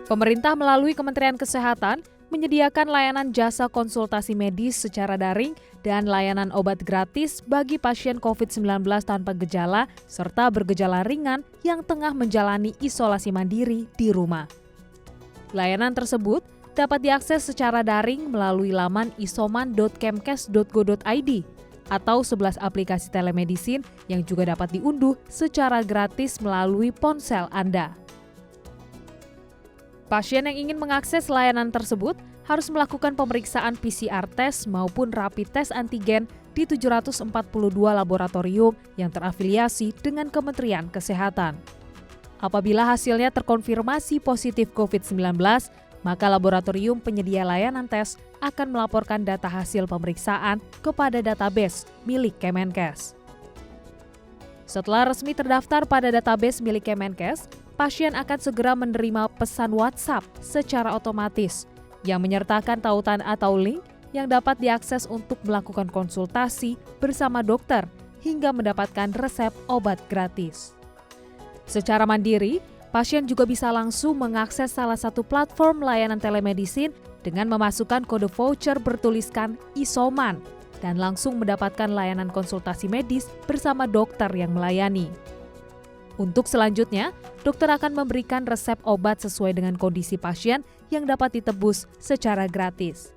Pemerintah melalui Kementerian Kesehatan menyediakan layanan jasa konsultasi medis secara daring dan layanan obat gratis bagi pasien COVID-19 tanpa gejala serta bergejala ringan yang tengah menjalani isolasi mandiri di rumah. Layanan tersebut dapat diakses secara daring melalui laman isoman.kemkes.go.id atau 11 aplikasi telemedicine yang juga dapat diunduh secara gratis melalui ponsel Anda. Pasien yang ingin mengakses layanan tersebut harus melakukan pemeriksaan PCR test maupun rapid test antigen di 742 laboratorium yang terafiliasi dengan Kementerian Kesehatan. Apabila hasilnya terkonfirmasi positif COVID-19, maka laboratorium penyedia layanan tes akan melaporkan data hasil pemeriksaan kepada database milik Kemenkes. Setelah resmi terdaftar pada database milik Kemenkes, pasien akan segera menerima pesan WhatsApp secara otomatis yang menyertakan tautan atau link yang dapat diakses untuk melakukan konsultasi bersama dokter hingga mendapatkan resep obat gratis. Secara mandiri, pasien juga bisa langsung mengakses salah satu platform layanan telemedicine dengan memasukkan kode voucher bertuliskan Isoman dan langsung mendapatkan layanan konsultasi medis bersama dokter yang melayani. Untuk selanjutnya, dokter akan memberikan resep obat sesuai dengan kondisi pasien yang dapat ditebus secara gratis.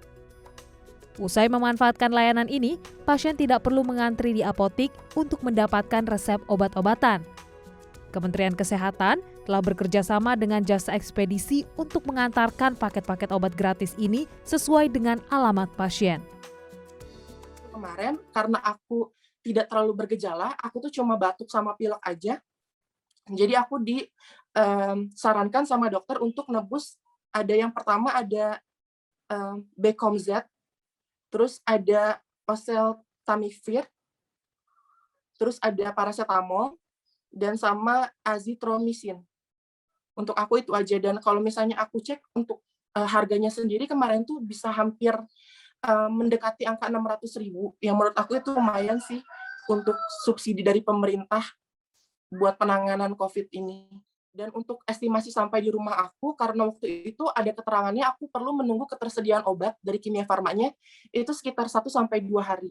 Usai memanfaatkan layanan ini, pasien tidak perlu mengantri di apotik untuk mendapatkan resep obat-obatan. Kementerian Kesehatan telah bekerja sama dengan jasa ekspedisi untuk mengantarkan paket-paket obat gratis ini sesuai dengan alamat pasien. Kemarin, karena aku tidak terlalu bergejala, aku tuh cuma batuk sama pilek aja. Jadi aku disarankan sama dokter untuk nebus, ada yang pertama ada Becomz, terus ada oseltamivir, terus ada paracetamol, dan sama azitromisin. Untuk aku itu aja, dan kalau misalnya aku cek untuk harganya sendiri kemarin tuh bisa hampir mendekati angka 600.000, yang menurut aku itu lumayan sih untuk subsidi dari pemerintah buat penanganan COVID ini. Dan untuk estimasi sampai di rumah aku, karena waktu itu ada keterangannya aku perlu menunggu ketersediaan obat dari Kimia Farmanya, itu sekitar 1-2 hari.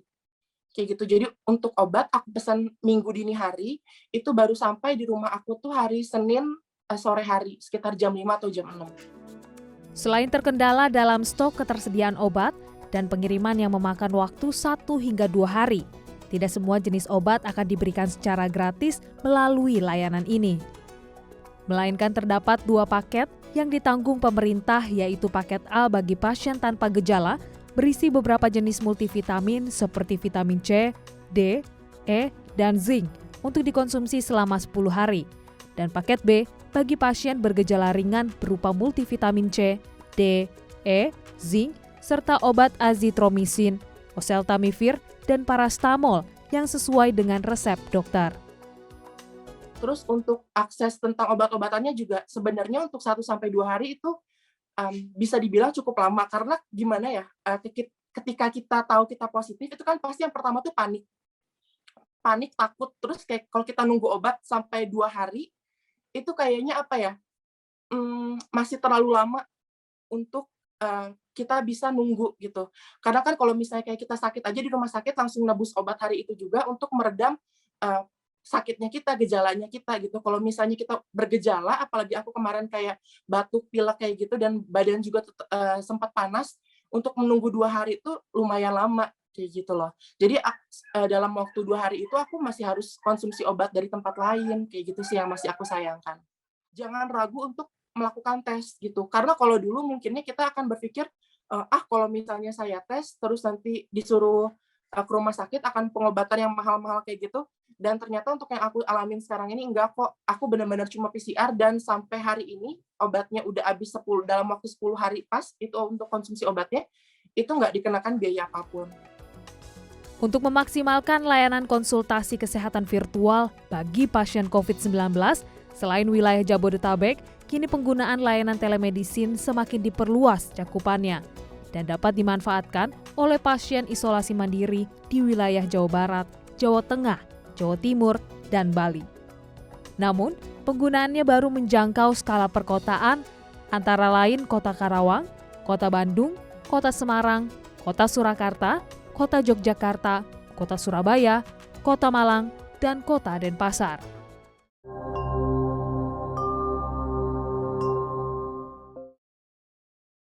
Kayak gitu. Jadi untuk obat aku pesan minggu dini hari, itu baru sampai di rumah aku tuh hari Senin sore hari, sekitar jam 5 atau jam 6. Selain terkendala dalam stok ketersediaan obat dan pengiriman yang memakan waktu 1 hingga 2 hari, tidak semua jenis obat akan diberikan secara gratis melalui layanan ini. Melainkan terdapat 2 paket yang ditanggung pemerintah, yaitu paket A bagi pasien tanpa gejala, berisi beberapa jenis multivitamin seperti vitamin C, D, E, dan zinc untuk dikonsumsi selama 10 hari. Dan paket B bagi pasien bergejala ringan berupa multivitamin C, D, E, zinc, serta obat azitromisin, oseltamivir, dan parastamol yang sesuai dengan resep dokter. Terus untuk akses tentang obat-obatannya juga sebenarnya untuk 1-2 hari itu bisa dibilang cukup lama, karena gimana ya, ketika kita tahu kita positif itu kan pasti yang pertama tuh panik, takut, terus kayak kalau kita nunggu obat sampai 2 hari itu kayaknya apa ya, masih terlalu lama untuk kita bisa nunggu gitu. Karena kan kalau misalnya kayak kita sakit aja di rumah sakit langsung nebus obat hari itu juga untuk meredam sakitnya kita, gejalanya kita gitu. Kalau misalnya kita bergejala, apalagi aku kemarin kayak batuk, pilek kayak gitu, dan badan juga sempat panas, untuk menunggu 2 hari itu lumayan lama kayak gitu loh. Jadi dalam waktu 2 hari itu aku masih harus konsumsi obat dari tempat lain, kayak gitu sih yang masih aku sayangkan. Jangan ragu untuk melakukan tes gitu, karena kalau dulu mungkinnya kita akan berpikir, kalau misalnya saya tes terus nanti disuruh ke rumah sakit akan pengobatan yang mahal-mahal kayak gitu, dan ternyata untuk yang aku alamin sekarang ini enggak kok. Aku benar-benar cuma PCR dan sampai hari ini obatnya udah habis dalam waktu 10 hari pas itu untuk konsumsi obatnya, itu nggak dikenakan biaya apapun. Untuk memaksimalkan layanan konsultasi kesehatan virtual bagi pasien COVID-19, selain wilayah Jabodetabek, kini penggunaan layanan telemedicine semakin diperluas cakupannya dan dapat dimanfaatkan oleh pasien isolasi mandiri di wilayah Jawa Barat, Jawa Tengah, Jawa Timur, dan Bali. Namun, penggunaannya baru menjangkau skala perkotaan antara lain Kota Karawang, Kota Bandung, Kota Semarang, Kota Surakarta, Kota Yogyakarta, Kota Surabaya, Kota Malang, dan Kota Denpasar.